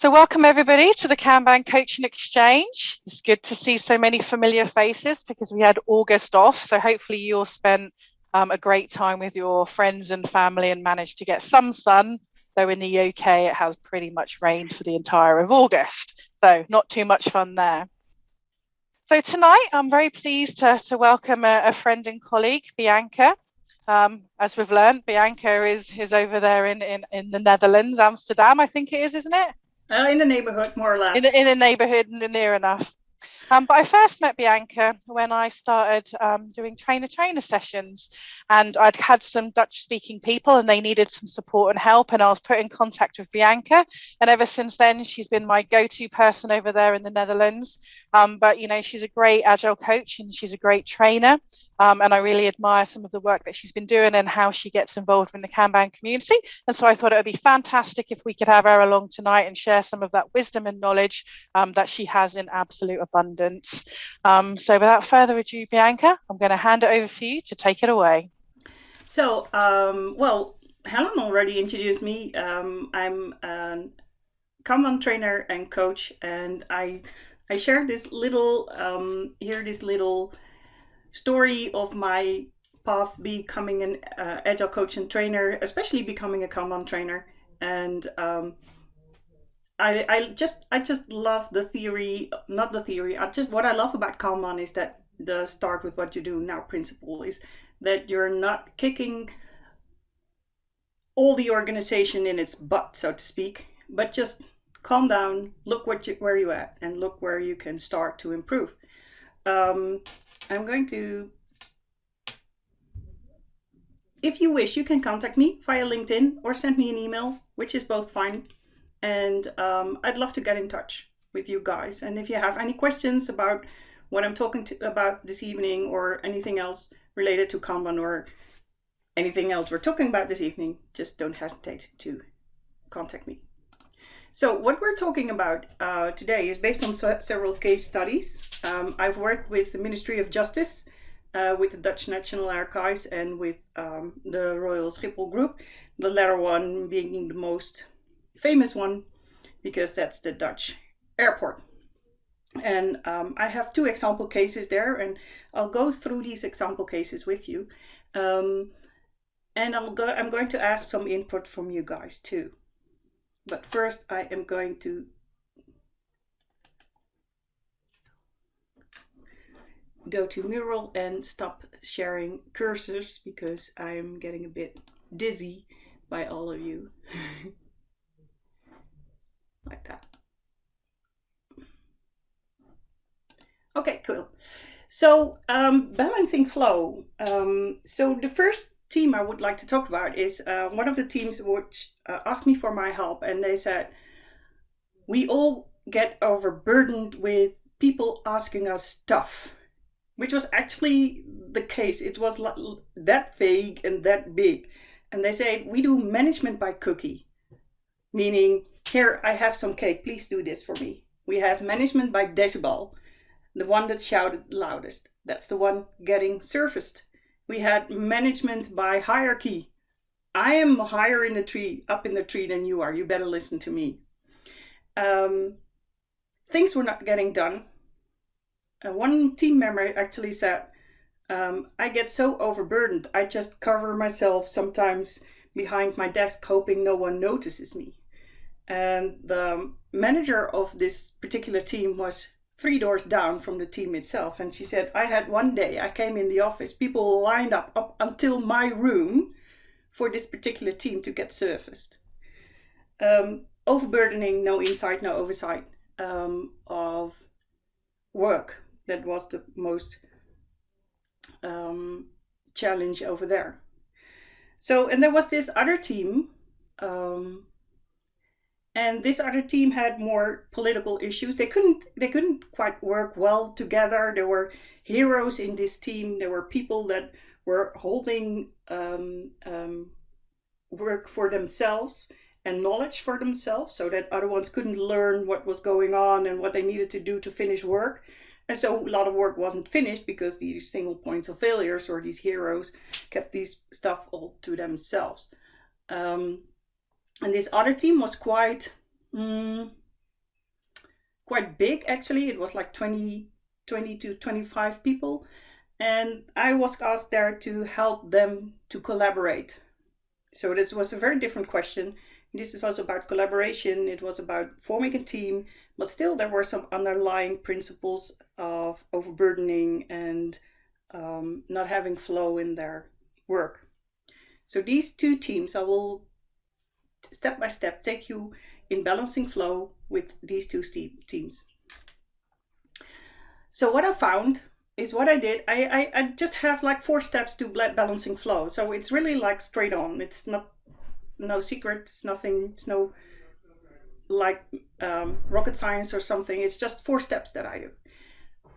So welcome everybody to the Kanban Coaching Exchange. It's good to see so many familiar faces because we had August off. So hopefully you all spent a great time with your friends and family and managed to get some sun, though in the UK it has pretty much rained for the entire of August. So not too much fun there. So tonight I'm very pleased to welcome a friend and colleague, Bianca. As we've learned, Bianca is over there in the Netherlands, Amsterdam, I think it is, isn't it? In the neighborhood, more or less. In a neighborhood near enough. But I first met Bianca when I started doing trainer sessions, and I'd had some Dutch speaking people and they needed some support and help, and I was put in contact with Bianca, and ever since then she's been my go-to person over there in the Netherlands. But you know, she's a great Agile coach and she's a great trainer, and I really admire some of the work that she's been doing and how she gets involved in the Kanban community. And so I thought it would be fantastic if we could have her along tonight and share some of that wisdom and knowledge that she has in absolute abundance. So without further ado, Bianca, I'm going to hand it over for you to take it away. So, Helen already introduced me. I'm a Kanban trainer and coach, and I share this little this little story of my path becoming an agile coach and trainer, especially becoming a Kanban trainer. And I just love the theory, not the theory. What I love about Kanban is that the start with what you do now principle is that you're not kicking all the organization in its butt, so to speak, but just calm down, look where you're at, and look where you can start to improve. I'm going to, if you wish, you can contact me via LinkedIn or send me an email, which is both fine. And I'd love to get in touch with you guys. And if you have any questions about what I'm talking about this evening or anything else related to Kanban or anything else we're talking about this evening, just don't hesitate to contact me. So what we're talking about today is based on several case studies. I've worked with the Ministry of Justice, with the Dutch National Archives, and with the Royal Schiphol Group, the latter one being the most famous one because that's the Dutch airport. And I have two example cases there, and I'll go through these example cases with you. And I'm going to ask some input from you guys too. But first I am going to go to Mural and stop sharing cursors because I'm getting a bit dizzy by all of you. Like that. Okay, cool. So balancing flow. So the first team I would like to talk about is one of the teams which asked me for my help, and they said, we all get overburdened with people asking us stuff, which was actually the case. It was that vague and that big. And they said, we do management by cookie, meaning, here, I have some cake, please do this for me. We have management by decibel, the one that shouted loudest. That's the one getting surfaced. We had management by hierarchy. I am higher in the tree, up in the tree than you are. You better listen to me. Things were not getting done. One team member actually said, I get so overburdened, I just cover myself sometimes behind my desk hoping no one notices me. And the manager of this particular team was 3 doors down from the team itself. And she said, I had one day, I came in the office, people lined up until my room for this particular team to get surfaced. Overburdening, no insight, no oversight of work. That was the most challenge over there. So, and there was this other team, and this other team had more political issues. They couldn't quite work well together. There were heroes in this team. There were people that were holding work for themselves and knowledge for themselves, so that other ones couldn't learn what was going on and what they needed to do to finish work. And so a lot of work wasn't finished because these single points of failures or these heroes kept these stuff all to themselves. And this other team was quite quite big actually. It was like 20 to 25 people. And I was asked there to help them to collaborate. So this was a very different question. This was about collaboration. It was about forming a team, but still there were some underlying principles of overburdening and not having flow in their work. So these two teams, I will step by step take you in balancing flow with these two teams. So what I found is what I did, I just have like 4 steps to balancing flow. So it's really like straight on. It's not no secret. It's nothing. It's no like rocket science or something. It's just 4 steps that I do.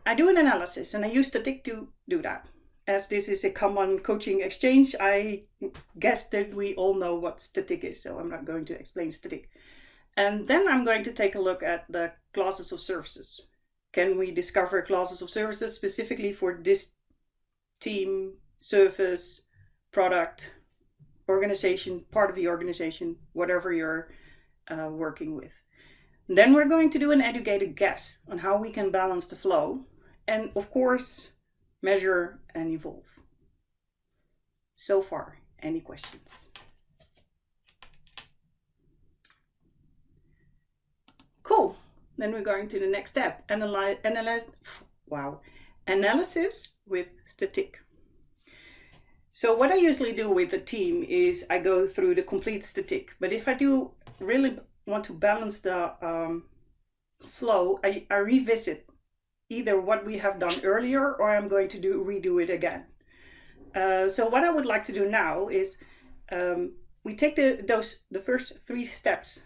I do an analysis, and I use static to do that. As this is a common coaching exchange, I guess that we all know what static is, so I'm not going to explain static. And then I'm going to take a look at the classes of services. Can we discover classes of services specifically for this team, service, product, organization, part of the organization, whatever you're working with. Then we're going to do an educated guess on how we can balance the flow and, of course, measure and evolve. So far, any questions? Cool. Then we're going to the next step, analysis with static. So what I usually do with the team is I go through the complete static. But if I do really want to balance the flow, I revisit either what we have done earlier or I'm going to redo it again. So what I would like to do now is we take the first 3 steps.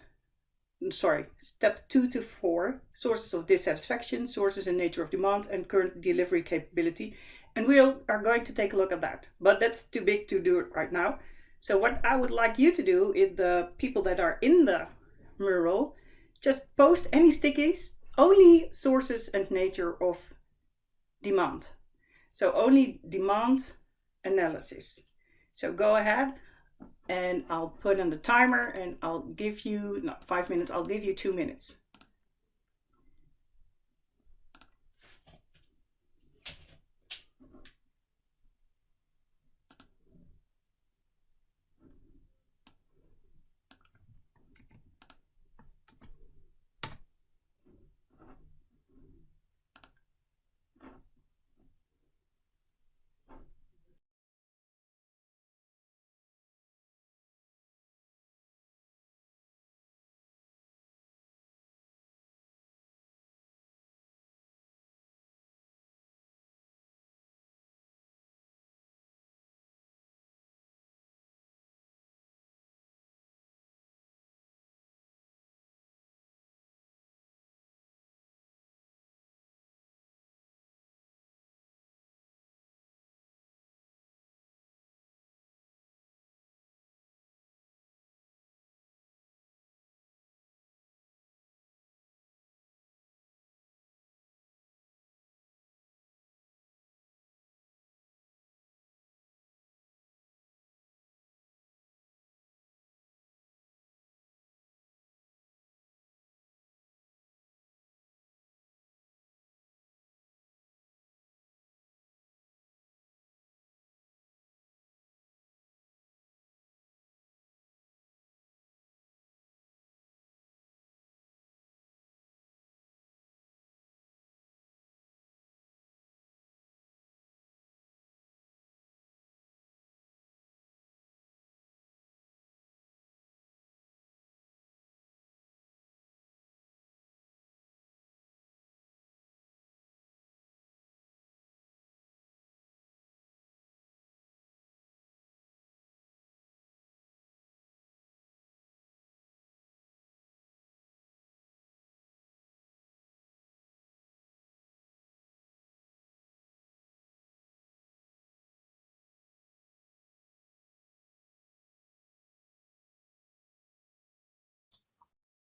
Step 2 to 4, sources of dissatisfaction, sources and nature of demand, and current delivery capability. And we are going to take a look at that, but that's too big to do it right now. So what I would like you to do is the people that are in the mural, just post any stickies, only sources and nature of demand. So only demand analysis. So go ahead and I'll put on the timer and I'll give you, not 5 minutes, I'll give you 2 minutes.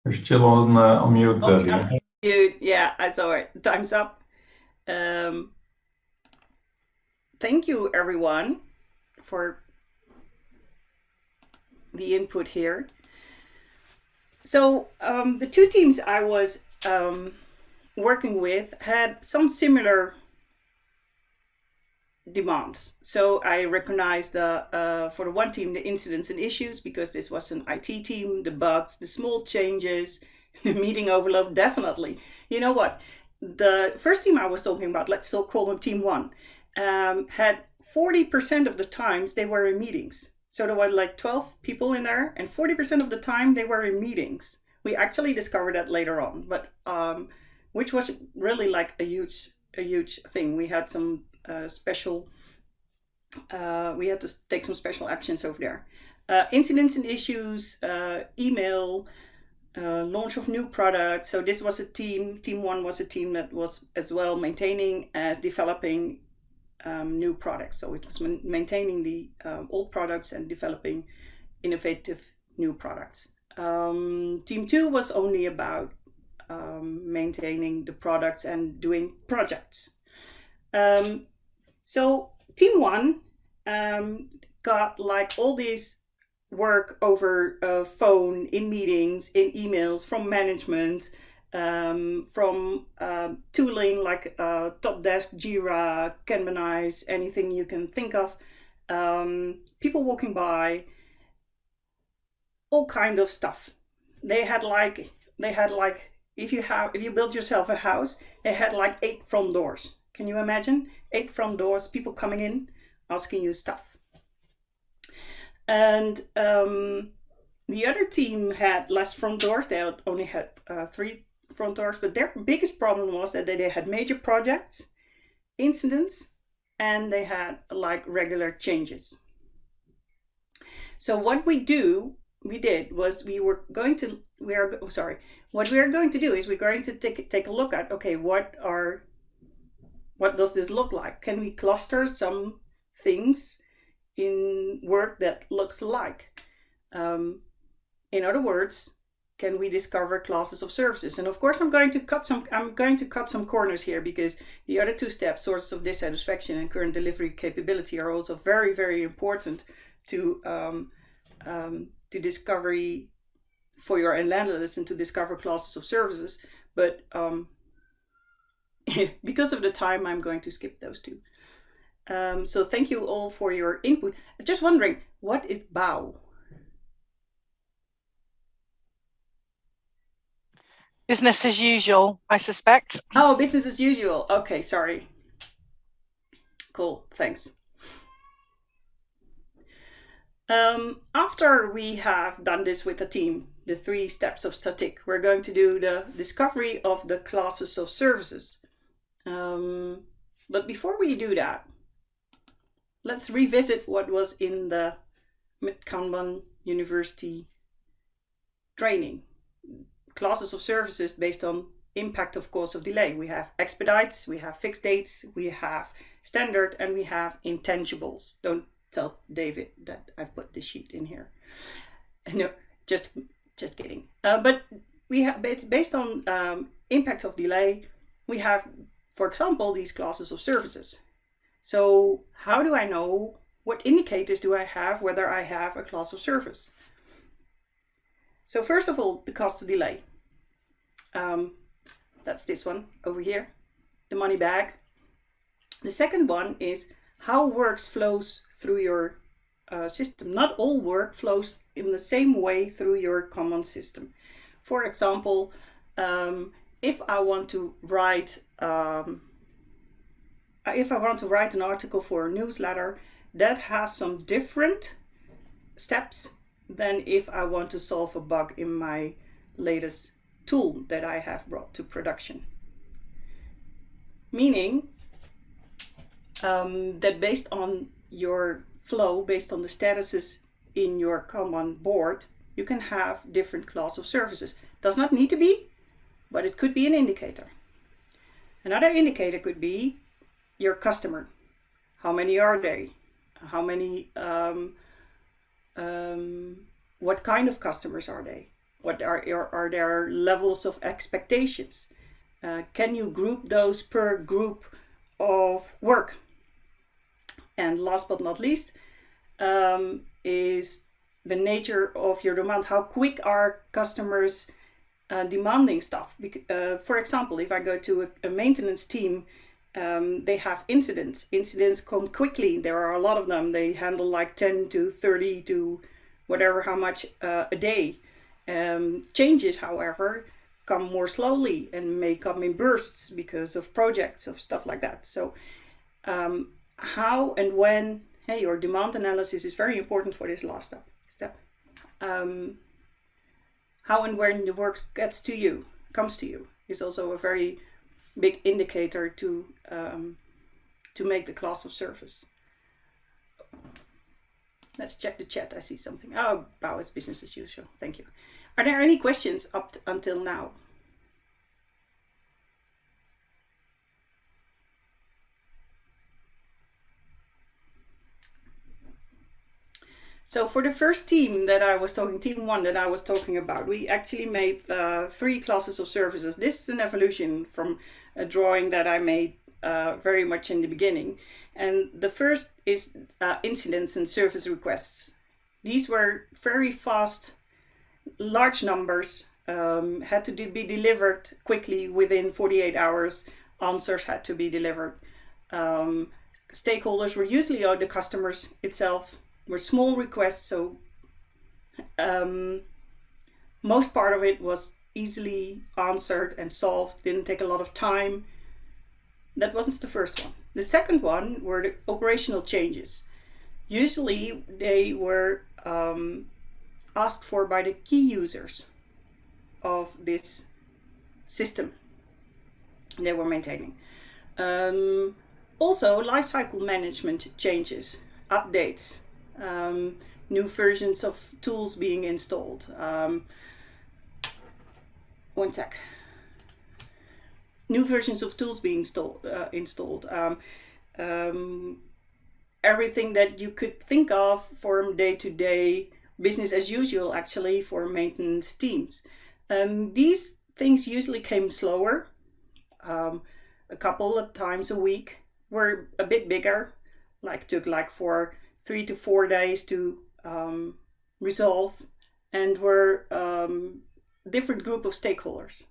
You're still on mute, Bianca. Yeah, I saw it. Time's up. Thank you, everyone, for the input here. So the 2 teams I was working with had some similar demands. So I recognized for the one team, the incidents and issues, because this was an IT team, the bugs, the small changes, the meeting overload, definitely. You know what? The first team I was talking about, let's still call them team 1, had 40% of the times they were in meetings. So there were like 12 people in there, and 40% of the time they were in meetings. We actually discovered that later on, but which was really like a huge thing. We had some special, we had to take some special actions over there. Incidents and issues, email, launch of new products. So this was a team 1 was a team that was as well maintaining as developing new products. So it was maintaining the old products and developing innovative new products. Team 2 was only about maintaining the products and doing projects. So team 1 got like all these work over phone, in meetings, in emails, from management, from tooling like Topdesk, Jira, Kanbanize, anything you can think of, people walking by, all kind of stuff. They had like if you build yourself a house, they had like 8 front doors. Can you imagine? 8 front doors, people coming in, asking you stuff. And the other team had less front doors. They only had 3 front doors, but their biggest problem was that they had major projects, incidents, and they had like regular changes. So what we did was we are going to take a look at, okay, what does this look like? Can we cluster some things in work that looks alike? In other words, can we discover classes of services? And of course, I'm going to cut some corners here, because the other 2 steps, sources of dissatisfaction and current delivery capability, are also very, very important to discovery for your analysts and to discover classes of services. But because of the time, I'm going to skip those 2. So thank you all for your input. Just wondering, what is BOW? Business as usual, I suspect. Oh, business as usual. Okay, sorry. Cool, thanks. After we have done this with the team, the 3 steps of static, we're going to do the discovery of the classes of services. But before we do that, let's revisit what was in the Kanban University training. Classes of services based on impact of cause of delay. We have expedites, we have fixed dates, we have standard, and we have intangibles. Don't tell David that I've put this sheet in here. No, just kidding. But we have, based on impact of delay, we have, for example, these classes of services. So how do I know, what indicators do I have whether I have a class of service? So first of all, the cost of delay. That's this one over here, the money bag. The second one is how work flows through your system. Not all work flows in the same way through your common system. For example, if I want to write an article for a newsletter, that has some different steps than if I want to solve a bug in my latest tool that I have brought to production. Meaning that based on your flow, based on the statuses in your Kanban board, you can have different class of services. Does not need to be, but it could be an indicator. Another indicator could be your customer. How many are they? How many, what kind of customers are they? What are their levels of expectations? Can you group those per group of work? And last but not least, is the nature of your demand. How quick are customers demanding stuff. For example, if I go to a maintenance team, they have incidents. Incidents come quickly. There are a lot of them. They handle like 10 to 30 to whatever, how much a day. Changes, however, come more slowly and may come in bursts because of projects, of stuff like that. So how and when, hey, your demand analysis is very important for this last step. How and when the work comes to you, is also a very big indicator to make the class of service. Let's check the chat. I see something. Oh, wow, it's business as usual. Thank you. Are there any questions up until now? So for the first team that I was talking, team 1 that I was talking about, we actually made 3 classes of services. This is an evolution from a drawing that I made very much in the beginning. And the first is incidents and service requests. These were very fast, large numbers, had to be delivered quickly within 48 hours. Answers had to be delivered. Stakeholders were usually the customers itself. Were small requests, so most part of it was easily answered and solved, didn't take a lot of time. That wasn't the first one. The second one were the operational changes. Usually they were asked for by the key users of this system they were maintaining. Also, lifecycle management changes, updates, new versions of tools being installed. One sec. New versions of tools being installed. Everything that you could think of for day-to-day business as usual, actually, for maintenance teams. These things usually came slower. A couple of times a week, were a bit bigger, took for 3 to 4 days to resolve, and were different group of stakeholders.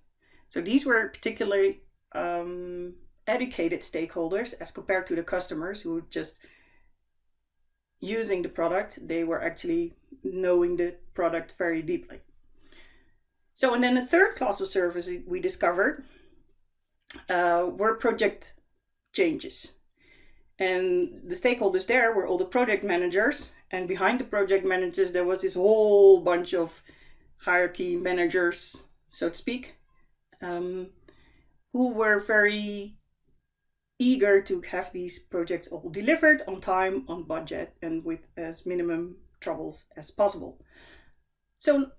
So these were particularly educated stakeholders as compared to the customers who were just using the product. They were actually knowing the product very deeply. So, and then the third class of service we discovered were project changes. And the stakeholders there were all the project managers, and behind the project managers there was this whole bunch of hierarchy managers, so to speak, who were very eager to have these projects all delivered on time, on budget, and with as minimum troubles as possible. So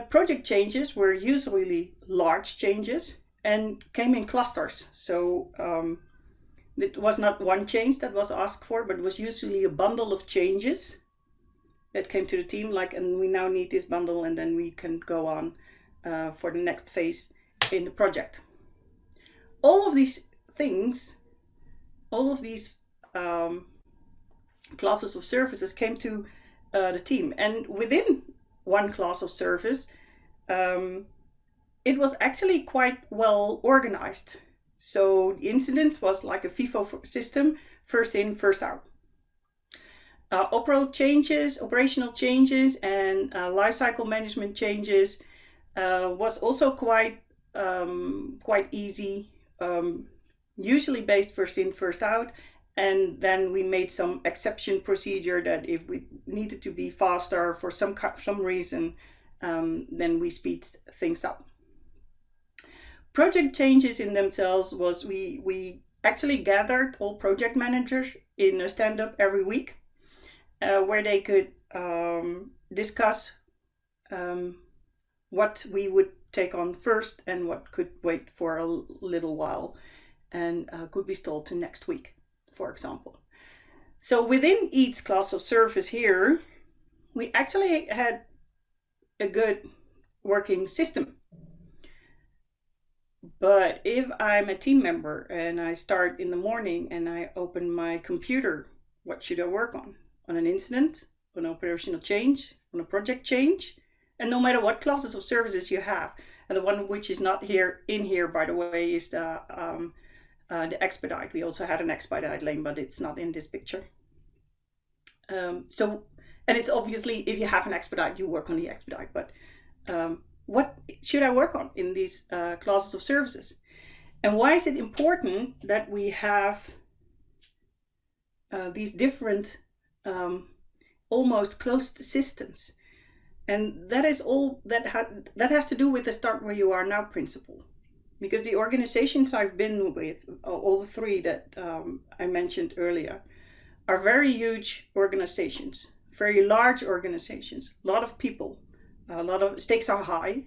project changes were usually large changes and came in clusters. So it was not one change that was asked for, but it was usually a bundle of changes that came to the team, and we now need this bundle, and then we can go on for the next phase in the project. All of these things, all of these classes of services came to the team, and within one class of service, it was actually quite well organized. So the incidents was like a FIFO system, first in, first out. Operational changes, and lifecycle management changes was also quite easy, usually based first in, first out. And then we made some exception procedure that if we needed to be faster for some reason, then we speed things up. Project changes in themselves was we actually gathered all project managers in a stand-up every week, where they could discuss what we would take on first and what could wait for a little while and could be stalled to next week, for example. So within each class of service here, we actually had a good working system. But if I'm a team member and I start in the morning and I open my computer, what should I work on? On an incident, on an operational change, on a project change? And no matter what classes of services you have, And the one which is not in here, by the way, is the expedite. We also had an expedite lane, but it's not in this picture. And it's obviously, if you have an expedite, you work on the expedite. But what should I work on in these classes of services? And why is it important that we have these different almost closed systems? And that is all that has to do with the start where you are now principle. Because the organizations I've been with, all the three that I mentioned earlier, are very huge organizations, very large organizations, a lot of people, a lot of stakes are high.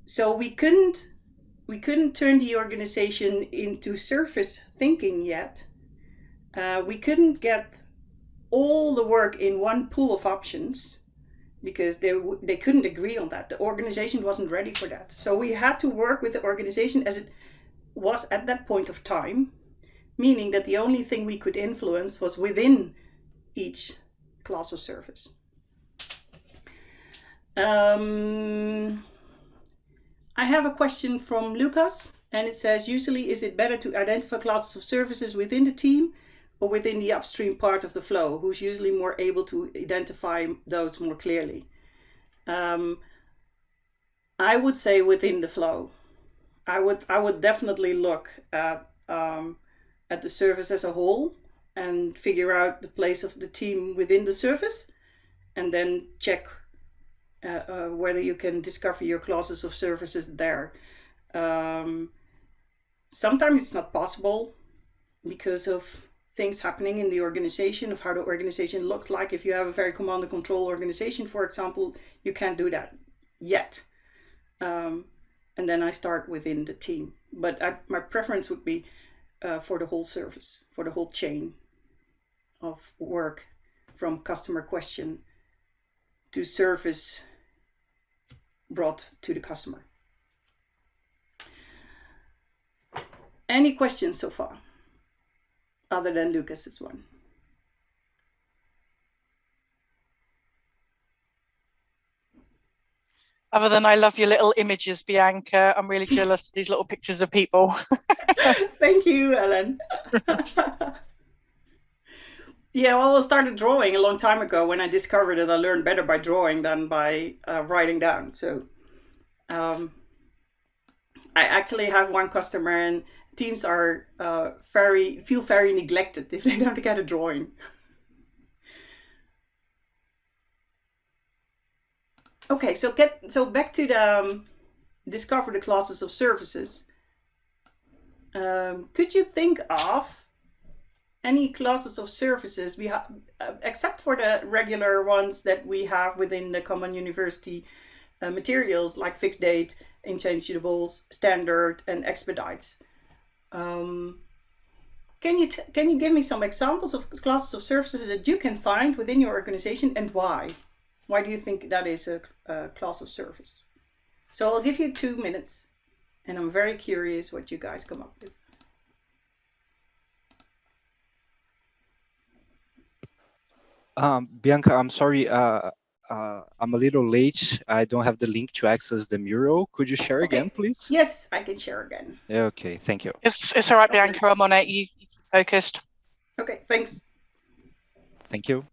So we couldn't turn the organization into surface thinking yet. We couldn't get all the work in one pool of options because they couldn't agree on that. The organization wasn't ready for that. So we had to work with the organization as it was at that point of time, meaning that the only thing we could influence was within each class of service. I have a question from Lucas, and it says, usually is it better to identify classes of services within the team or within the upstream part of the flow? Who's usually more able to identify those more clearly? I would say within the flow. I would definitely look at the service as a whole and figure out the place of the team within the service, and then check whether you can discover your classes of services there. Sometimes it's not possible because of things happening in the organization, of how the organization looks like. If you have a very command and control organization, for example, you can't do that yet. And then I start within the team. But my preference would be for the whole service, for the whole chain of work, from customer question to service brought to the customer. Any questions so far, other than Lucas's one? Other than I love your little images, Bianca. I'm really jealous of these little pictures of people. Thank you, Ellen. Yeah, well, I started drawing a long time ago when I discovered that I learned better by drawing than by writing down. So I actually have one customer, and teams are feel very neglected if they don't get a drawing. Okay, so back to the discover the classes of services. Could you think of any classes of services we have, except for the regular ones that we have within the Common University materials, like fixed date, interchangeables, standard, and expedite? Can you give me some examples of classes of services that you can find within your organization, and why? Why do you think that is a class of service? So I'll give you 2 minutes, and I'm very curious what you guys come up with. Bianca, I'm sorry, I'm a little late. I don't have the link to access the mural. Could you share again, please? Yes, I can share again. Okay, thank you. It's all right, Bianca. I'm on it. You keep focused. Okay, thanks. Thank you.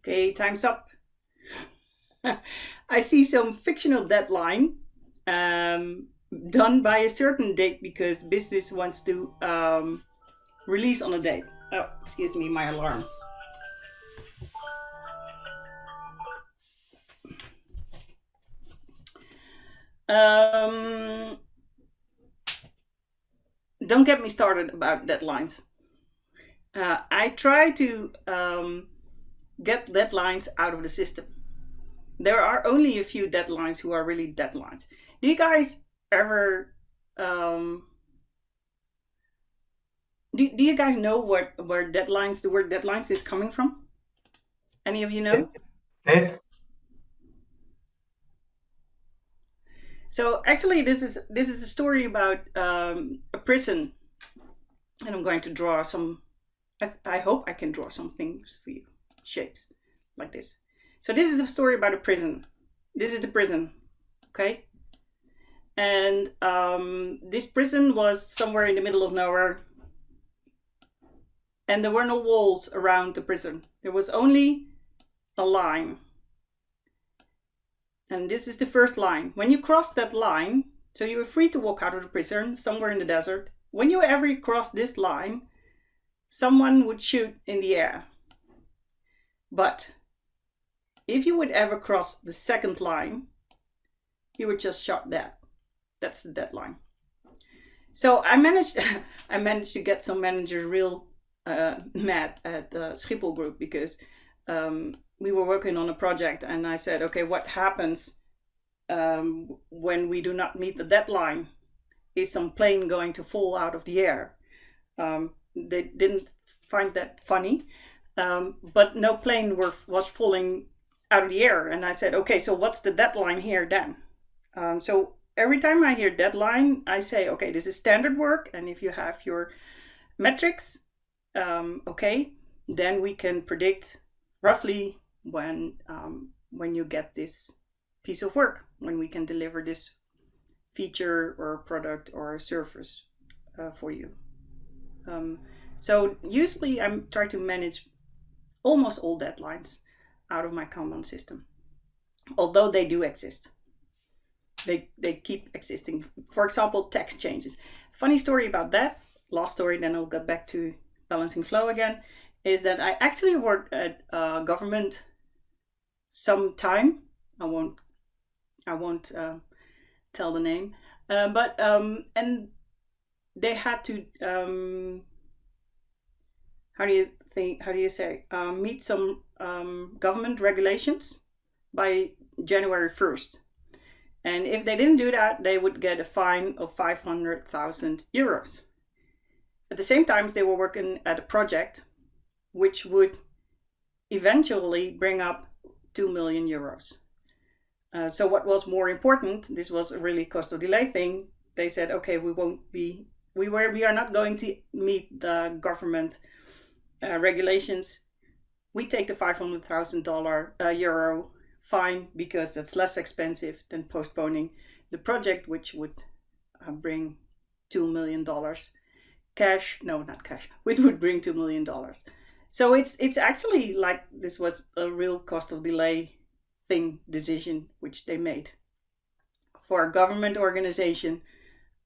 Okay, time's up. I see some fictional deadline done by a certain date because business wants to release on a date. Oh, excuse me, my alarms. Don't get me started about deadlines. I try to get deadlines out of the system. There are only a few deadlines who are really deadlines. Do you guys ever do you guys know where the word deadlines is coming from? Any of you know? Yes. So actually, this is a story about a prison, and I'm going to draw some. I hope I can draw some things for you, shapes like this. So this is a story about a prison. This is the prison, okay? And this prison was somewhere in the middle of nowhere, and there were no walls around the prison. There was only a line. And this is the first line. When you cross that line, so you were free to walk out of the prison somewhere in the desert. When you ever cross this line, someone would shoot in the air. But if you would ever cross the second line, you were just shot dead. That's the deadline. So I managed to get some managers real mad at the Schiphol group because we were working on a project, and I said, okay, what happens when we do not meet the deadline? Is some plane going to fall out of the air? They didn't find that funny, but no plane was falling out of the air. And I said, okay, so what's the deadline here then? So every time I hear deadline, I say, okay, this is standard work. And if you have your metrics, okay, then we can predict roughly when you get this piece of work, when we can deliver this feature or product or service for you. So usually I'm trying to manage almost all deadlines out of my Kanban system, although they do exist. They keep existing. For example, text changes. Funny story about that, last story, then I'll get back to balancing flow again, is that I actually worked at government some time. I won't tell the name, but and they had to meet some government regulations by January 1st. And if they didn't do that, they would get a fine of 500,000 euros. At the same time, they were working at a project which would eventually bring up 2 million euros. So what was more important, this was a really cost of delay thing. They said, okay, we are not going to meet the government regulations. We take the 500,000 euro fine because that's less expensive than postponing the project, which would bring $2 million cash. No, not cash. Which would bring $2 million. So it's actually like this was a real cost of delay decision which they made for a government organization.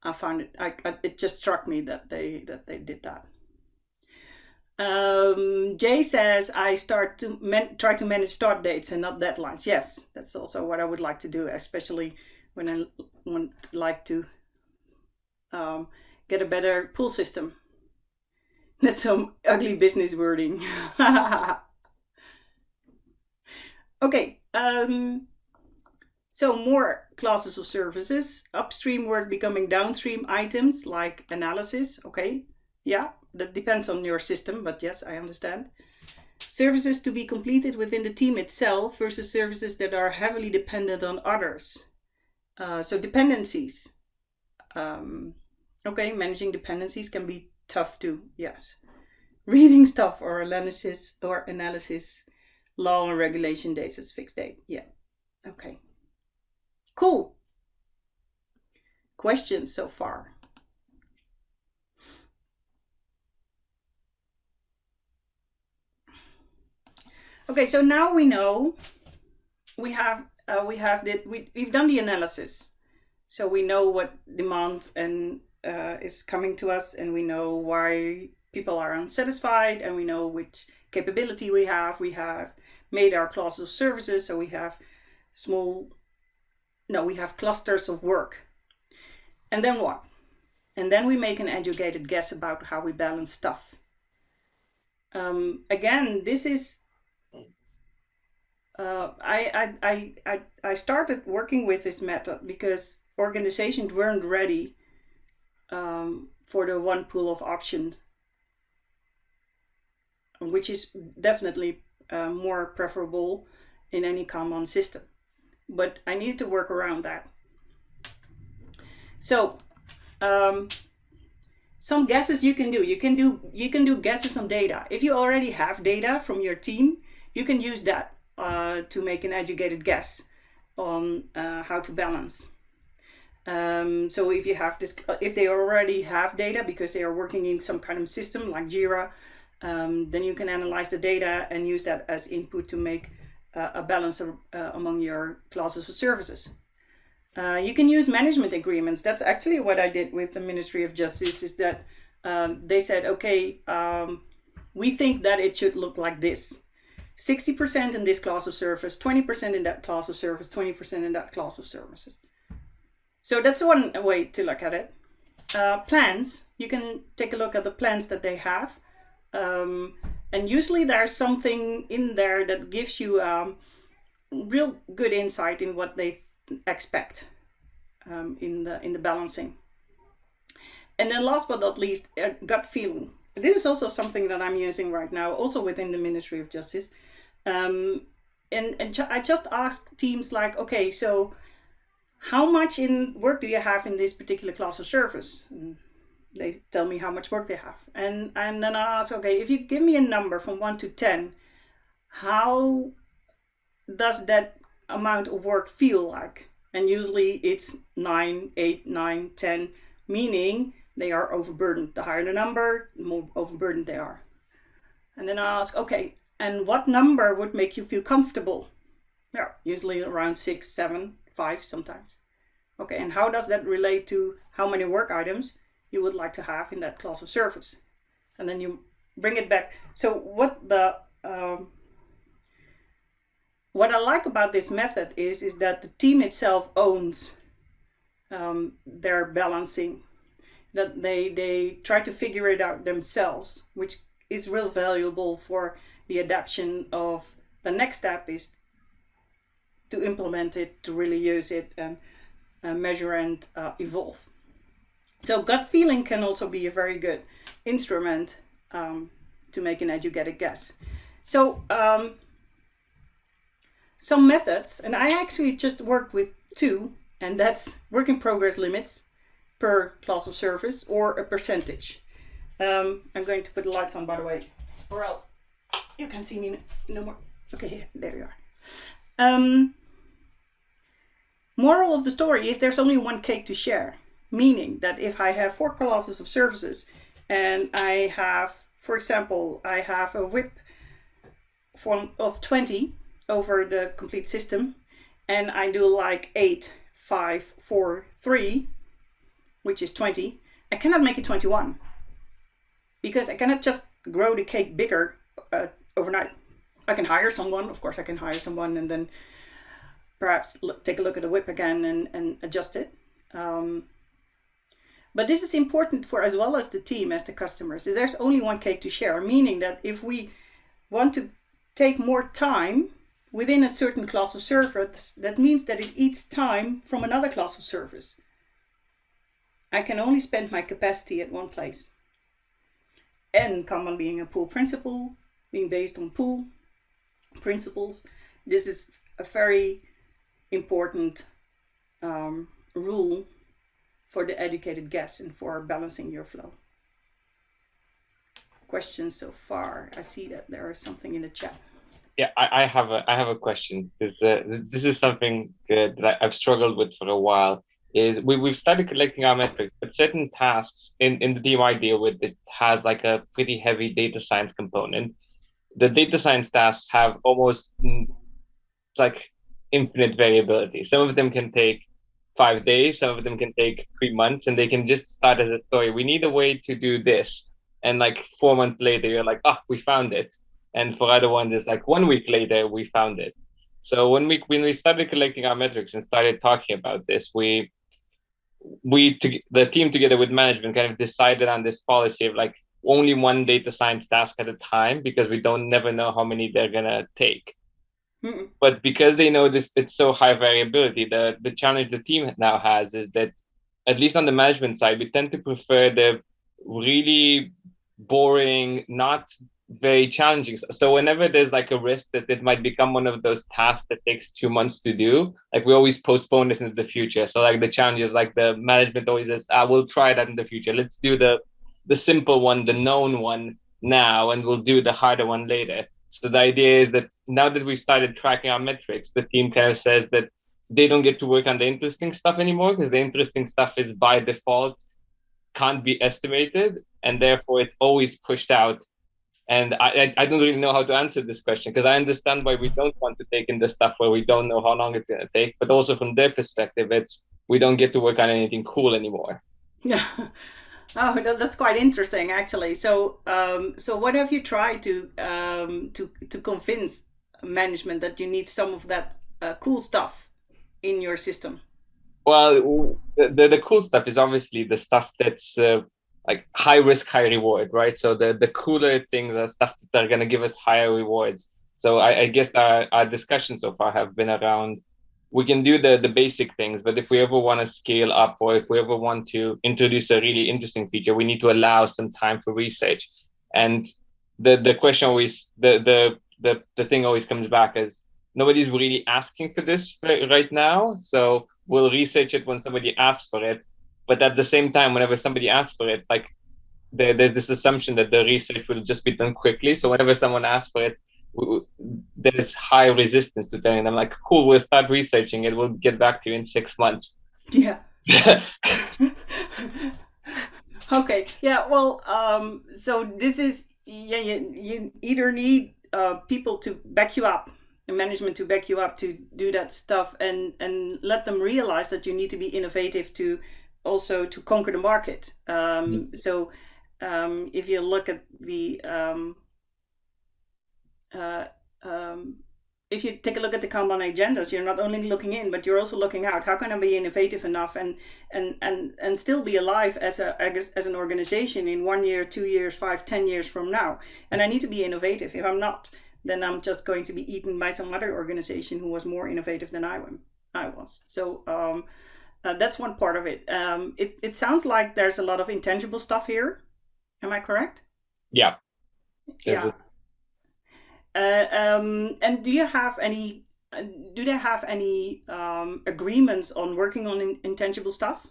I found it. It just struck me that they did that. Jay says I try to manage start dates and not deadlines. Yes, that's also what I would like to do, especially when I like to get a better pull system. That's some ugly business wording. Okay. So more classes of services. Upstream work becoming downstream items like analysis. Okay, yeah, that depends on your system, but yes, I understand. Services to be completed within the team itself versus services that are heavily dependent on others. So dependencies. Okay, managing dependencies can be tough too, yes. Reading stuff or analysis, law and regulation dates as fixed date. Yeah. Okay. Cool. Questions so far? Okay, so now we know we've done the analysis, so we know what demand and is coming to us, and we know why people are unsatisfied, and we know which capability we have. We have made our classes of services, so we have clusters of work. And then what? And then we make an educated guess about how we balance stuff. Again, this is I started working with this method because organizations weren't ready for the one pool of options, which is definitely more preferable in any Kanban system. But I needed to work around that. So some guesses you can do. You can do guesses on data. If you already have data from your team, you can use that to make an educated guess on how to balance. So if you have this, if they already have data because they are working in some kind of system like Jira, then you can analyze the data and use that as input to make a balance among your classes of services. You can use management agreements. That's actually what I did with the Ministry of Justice, is that they said, okay, we think that it should look like this. 60% in this class of service, 20% in that class of service, 20% in that class of services. So that's one way to look at it. Plans, you can take a look at the plans that they have. And usually there's something in there that gives you real good insight in what they expect in the balancing. And then last but not least, gut feeling. This is also something that I'm using right now, also within the Ministry of Justice. And I just asked teams like, okay, so how much in work do you have in this particular class of service? And they tell me how much work they have. And then I ask, okay, if you give me a number from 1 to 10, how does that amount of work feel like? And usually it's 9, 8, 9, 10, meaning they are overburdened. The higher the number, the more overburdened they are. And then I ask, okay, and what number would make you feel comfortable? Yeah, usually around 6, 7, 5 sometimes. Okay, and how does that relate to how many work items you would like to have in that class of service? And then you bring it back. So what I like about this method is that the team itself owns their balancing, that they try to figure it out themselves, which is real valuable for the adaptation of the next step, is to implement it, to really use it and measure and evolve. So gut feeling can also be a very good instrument to make an educated guess. So some methods, and I actually just worked with 2, and that's work in progress limits per class of service or a percentage. I'm going to put the lights on, by the way, or else you can see me no more. Okay, there you are. Moral of the story is there's only one cake to share, meaning that if I have 4 classes of services and I have, for example, I have a WIP of 20 over the complete system, and I do like 8, 5, 4, 3, which is 20, I cannot make it 21, because I cannot just grow the cake bigger overnight. I can hire someone, of course I can hire someone, and then perhaps take a look at the WIP again and adjust it. But this is important for as well as the team, as the customers, is there's only one cake to share, meaning that if we want to take more time within a certain class of service, that means that it eats time from another class of service. I can only spend my capacity at one place. And Kanban being a pool principle, being based on pool principles, this is a very important rule for the educated guess and for balancing your flow. Questions so far? I see that there is something in the chat. Yeah, I have a question. This is something that I've struggled with for a while. Is we've started collecting our metrics, but certain tasks in the team I deal with, it has like a pretty heavy data science component. the data science tasks have almost like infinite variability. Some of them can take 5 days, some of them can take 3 months, and they can just start as a story. We need a way to do this. And like 4 months later, you're like, oh, we found it. And for other ones, it's like 1 week later, we found it. So when we started collecting our metrics and started talking about this, the team together with management kind of decided on this policy of like only one data science task at a time, because we never know how many they're gonna take. Mm-mm. But because they know this, it's so high variability. The challenge the team now has is that, at least on the management side, we tend to prefer the really boring, not very challenging. So whenever there's like a risk that it might become one of those tasks that takes 2 months to do, like we always postpone it into the future. So like the challenge is like the management always says, we'll try that in the future. Let's do the simple one, the known one now, and we'll do the harder one later. So the idea is that now that we started tracking our metrics, the team kind of says that they don't get to work on the interesting stuff anymore, because the interesting stuff is by default can't be estimated, and therefore it's always pushed out. And I don't really know how to answer this question, because I understand why we don't want to take in the stuff where we don't know how long it's going to take. But also from their perspective, we don't get to work on anything cool anymore. Yeah. Oh, that's quite interesting, actually. So, so what have you tried to convince management that you need some of that cool stuff in your system? Well, the cool stuff is obviously the stuff that's like high risk, high reward, right? So the cooler things are stuff that are going to give us higher rewards. So I guess our discussions so far have been around, we can do the basic things, but if we ever want to scale up, or if we ever want to introduce a really interesting feature, we need to allow some time for research. And the question always, the thing always comes back as, nobody's really asking for this right now. So we'll research it when somebody asks for it. But at the same time, whenever somebody asks for it, like there's this assumption that the research will just be done quickly. So whenever someone asks for it, there's high resistance to telling them like, cool, we'll start researching it, we'll get back to you in 6 months. Yeah. Okay. Yeah. Well, so this is, you either need people to back you up, and management to back you up to do that stuff, and let them realize that you need to be innovative to also to conquer the market. So if you look at the if you take a look at the Kanban agendas, you're not only looking in, but you're also looking out. How can I be innovative enough and still be alive as an organization in 1 year, 2 years, 5, 10 years from now? And I need to be innovative. If I'm not, then I'm just going to be eaten by some other organization who was more innovative than I was. So that's one part of it. It sounds like there's a lot of intangible stuff here. Am I correct? Yeah. Yeah. And do you have any? Do they have any agreements on working on intangible stuff?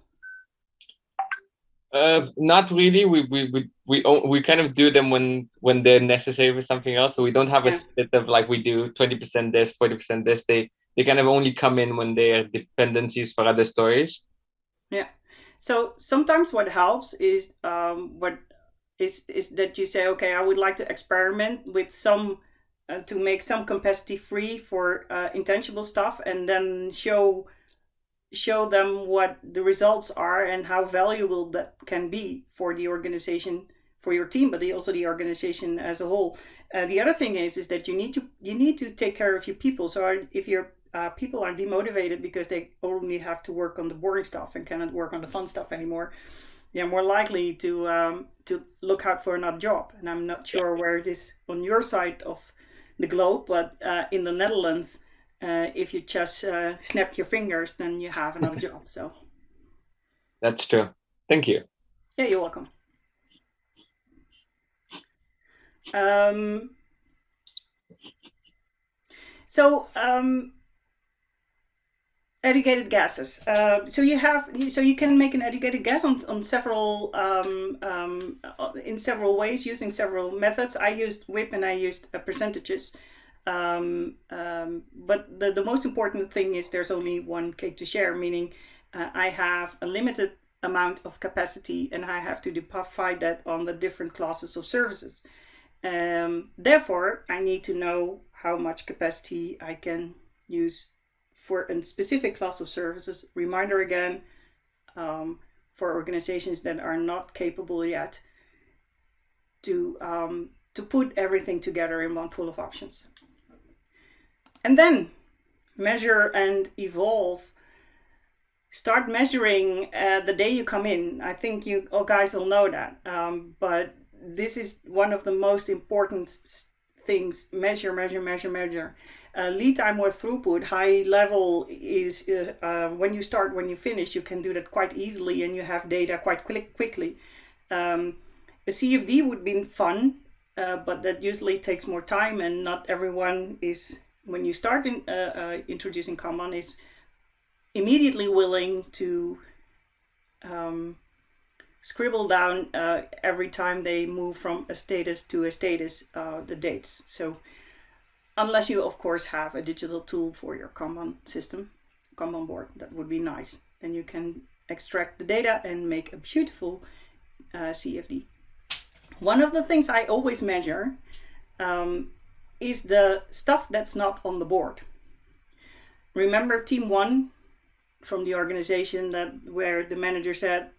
Not really. We kind of do them when they're necessary for something else. So we don't have a split of like we do 20% this, 40% this. They kind of only come in when they are dependencies for other stories. Yeah. So sometimes what helps is is that you say, okay, I would like to experiment with some. To make some capacity free for intangible stuff, and then show them what the results are and how valuable that can be for the organization, for your team, but also the organization as a whole. The other thing is that you need to take care of your people. So if your people are demotivated because they only have to work on the boring stuff and cannot work on the fun stuff anymore, you're more likely to look out for another job. And I'm not sure where it is on your side of the globe, but in the Netherlands, if you just snap your fingers, then you have another job. So that's true. Thank you. Yeah, you're welcome. Educated guesses. So you can make an educated guess on several in several ways, using several methods. I used WIP and I used percentages. But the most important thing is there's only one cake to share, meaning I have a limited amount of capacity and I have to divide that on the different classes of services. Therefore, I need to know how much capacity I can use for a specific class of services. Reminder again, for organizations that are not capable yet to put everything together in one pool of options. And then measure and evolve. Start measuring the day you come in. I think you all guys will know that, but this is one of the most important things. Measure. Lead time or throughput, high level is when you start, when you finish, you can do that quite easily and you have data quite quickly. A CFD would be fun, but that usually takes more time, and not everyone is, when you start introducing Kanban, is immediately willing to scribble down every time they move from a status to a status the dates. So unless you of course have a digital tool for your Kanban system, Kanban board, that would be nice. Then you can extract the data and make a beautiful CFD. One of the things I always measure is the stuff that's not on the board. Remember team 1 from the organization, that where the manager said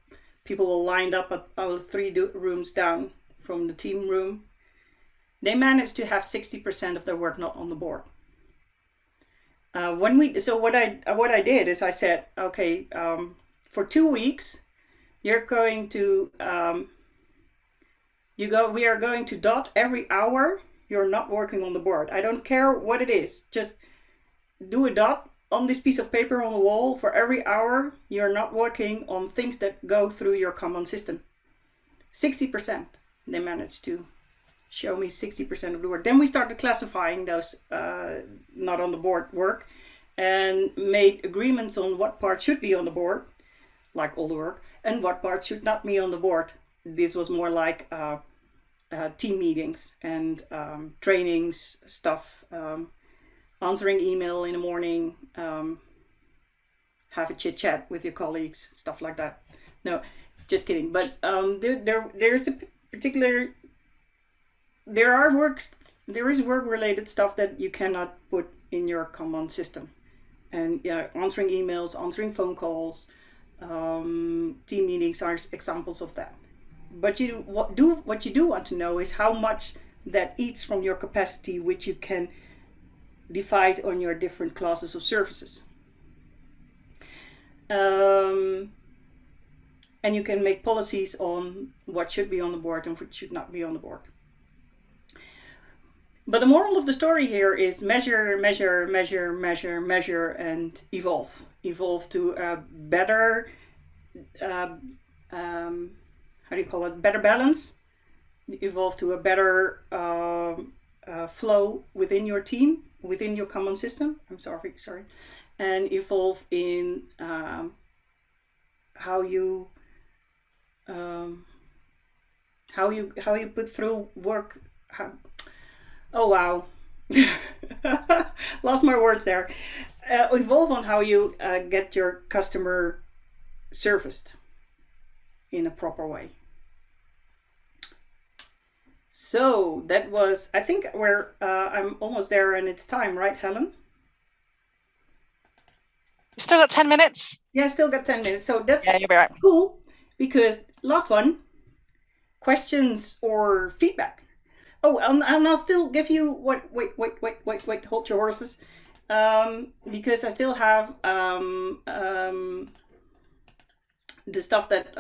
people were lined up at 3 rooms down from the team room? They managed to have 60% of their work not on the board. What I did is I said, okay, for 2 weeks, you're going to we are going to dot every hour you're not working on the board. I don't care what it is, just do a dot on this piece of paper on the wall for every hour you're not working on things that go through your Kanban system. 60%, they managed to show me 60% of the work. Then we started classifying those not on the board work and made agreements on what part should be on the board, like all the work, and what part should not be on the board. This was more like team meetings and trainings stuff, answering email in the morning, have a chit chat with your colleagues, stuff like that. No, just kidding. But there's a particular, there is work related stuff that you cannot put in your Kanban system. And yeah, answering emails, answering phone calls, team meetings are examples of that. But what you do want to know is how much that eats from your capacity, which you can divide on your different classes of services. And you can make policies on what should be on the board and what should not be on the board. But the moral of the story here is measure, and evolve. Evolve to a better, better balance. Evolve to a better flow within your team, within your Kanban system. I'm sorry. And evolve in how you put through work. Oh wow, lost my words there. Evolve on how you get your customer serviced in a proper way. So that was, I think I'm almost there and it's time, right, Helen? Still got 10 minutes? Yeah, still got 10 minutes. So that's you'll be right. Cool, because last one, questions or feedback. Oh, and I'll still give you wait, hold your horses. Because I still have the stuff that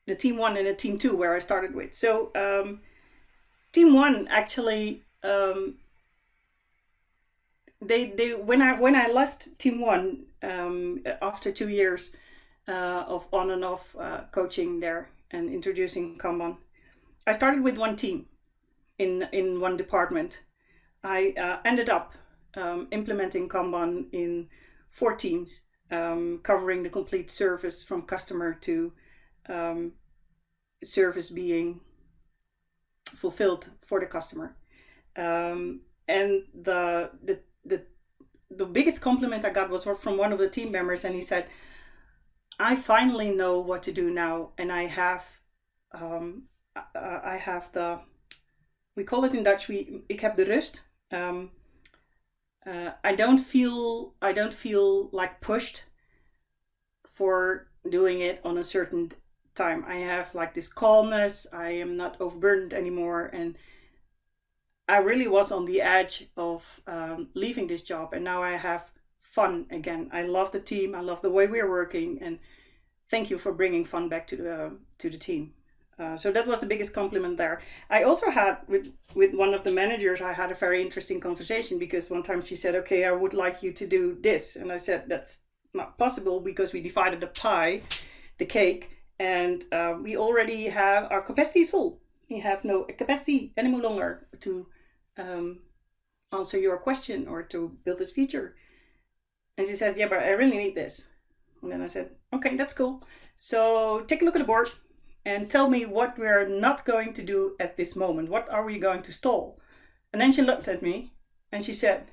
the team 1 and the team 2 where I started with. So team 1 actually they when I left team 1 after 2 years of on and off coaching there and introducing Kanban, I started with one team in one department. I ended up implementing Kanban in 4 teams, covering the complete service from customer to service being fulfilled for the customer. And the biggest compliment I got was from one of the team members, and he said, "I finally know what to do now, and I have I have we call it in Dutch, ik heb de rust. I don't feel like pushed for doing it on a certain time. I have like this calmness. I am not overburdened anymore, and I really was on the edge of leaving this job, and now I have fun again. I love the team. I love the way we're working, and thank you for bringing fun back to the team. So that was the biggest compliment there. I also had with one of the managers, I had a very interesting conversation, because one time she said, okay, I would like you to do this. And I said, that's not possible, because we divided the cake, and we already have, our capacity is full. We have no capacity any longer to answer your question or to build this feature. And she said, yeah, but I really need this. And then I said, okay, that's cool. So take a look at the board and tell me what we're not going to do at this moment. What are we going to stall? And then she looked at me and she said,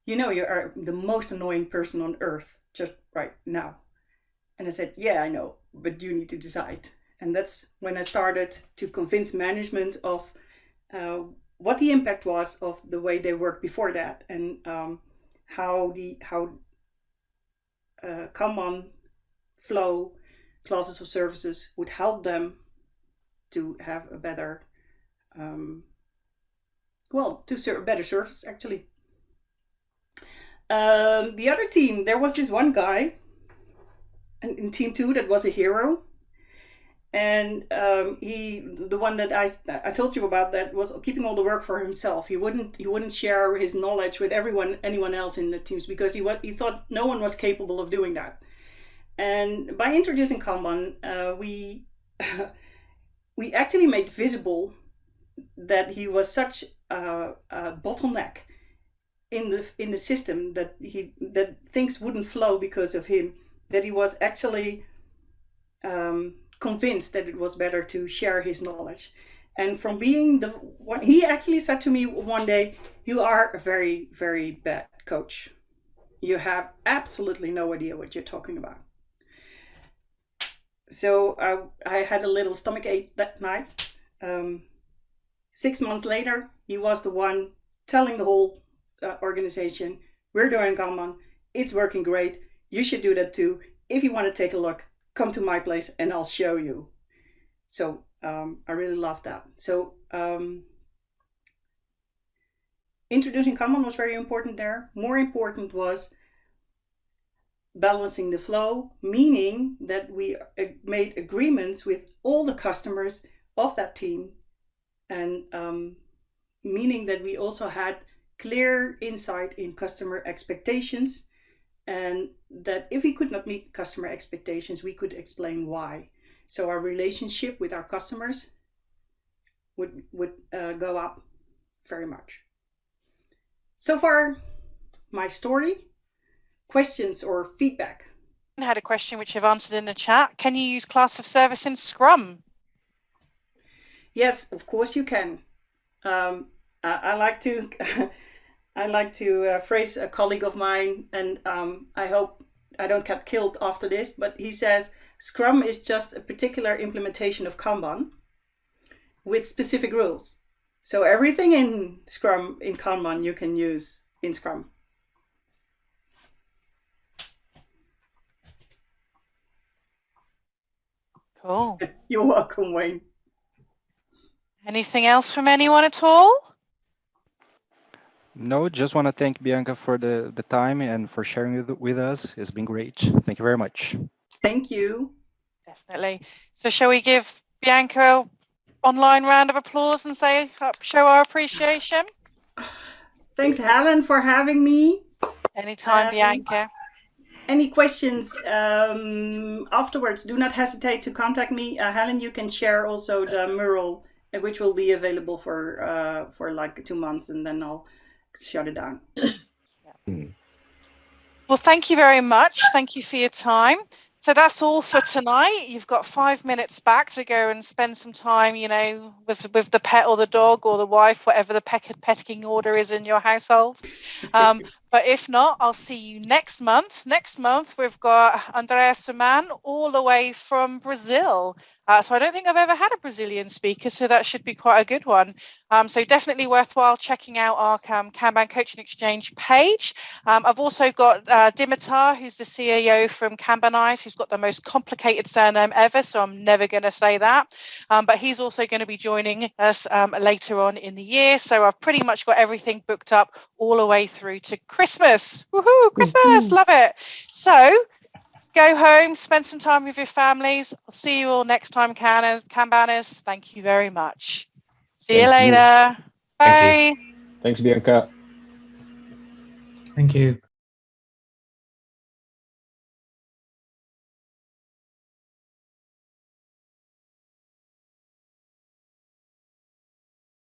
you know, you are the most annoying person on earth just right now. And I said, yeah, I know, but you need to decide. And that's when I started to convince management of what the impact was of the way they worked before that, and how Kanban flow, classes of services would help them to have a better, better service actually. The other team, there was this one guy in team 2 that was a hero. And the one that I told you about, that was keeping all the work for himself. He wouldn't share his knowledge with anyone else in the teams, because he thought no one was capable of doing that. And by introducing Kanban, we actually made visible that he was such a bottleneck in the system, that things wouldn't flow because of him. That he was actually convinced that it was better to share his knowledge. And from being he actually said to me one day, you are a very, very bad coach. You have absolutely no idea what you're talking about. So I had a little stomachache that night. 6 months later, he was the one telling the whole organization, we're doing Kanban, it's working great, you should do that too. If you want to take a look, come to my place and I'll show you. So I really love that. So introducing Kanban was very important there. More important was balancing the flow, meaning that we made agreements with all the customers of that team, and meaning that we also had clear insight in customer expectations, and that if we could not meet customer expectations, we could explain why. So our relationship with our customers would go up very much. So far, my story. Questions or feedback? I had a question which I've answered in the chat. Can you use class of service in Scrum? Yes, of course you can. I like to phrase a colleague of mine, and I hope I don't get killed after this, but he says Scrum is just a particular implementation of Kanban with specific rules. So everything in Scrum, in Kanban, you can use in Scrum. Cool. You're welcome, Wayne. Anything else from anyone at all? No, just want to thank Bianca for the time and for sharing with us. It's been great. Thank you very much. Thank you. Definitely. So shall we give Bianca an online round of applause and show our appreciation? Thanks, Helen, for having me. Anytime, Bianca. Any questions afterwards, do not hesitate to contact me. Helen, you can share also the mural, which will be available for like 2 months, and then I'll shut it down. Yeah. Well, thank you very much. Thank you for your time. So that's all for tonight. You've got 5 minutes back to go and spend some time, you know, with the pet or the dog or the wife, whatever the pecking order is in your household. But if not, I'll see you next month. Next month, we've got Andrea Suman all the way from Brazil. So I don't think I've ever had a Brazilian speaker, so that should be quite a good one. So definitely worthwhile checking out our Kanban Coaching Exchange page. I've also got Dimitar, who's the CEO from Kanbanize, who's got the most complicated surname ever, so I'm never going to say that. But he's also going to be joining us later on in the year. So I've pretty much got everything booked up all the way through to Christmas. Woohoo, Christmas, love it. So go home, spend some time with your families. I'll see you all next time, Kanbanners. Thank you very much. See you later. Bye. Thanks, Bianca. Thank you.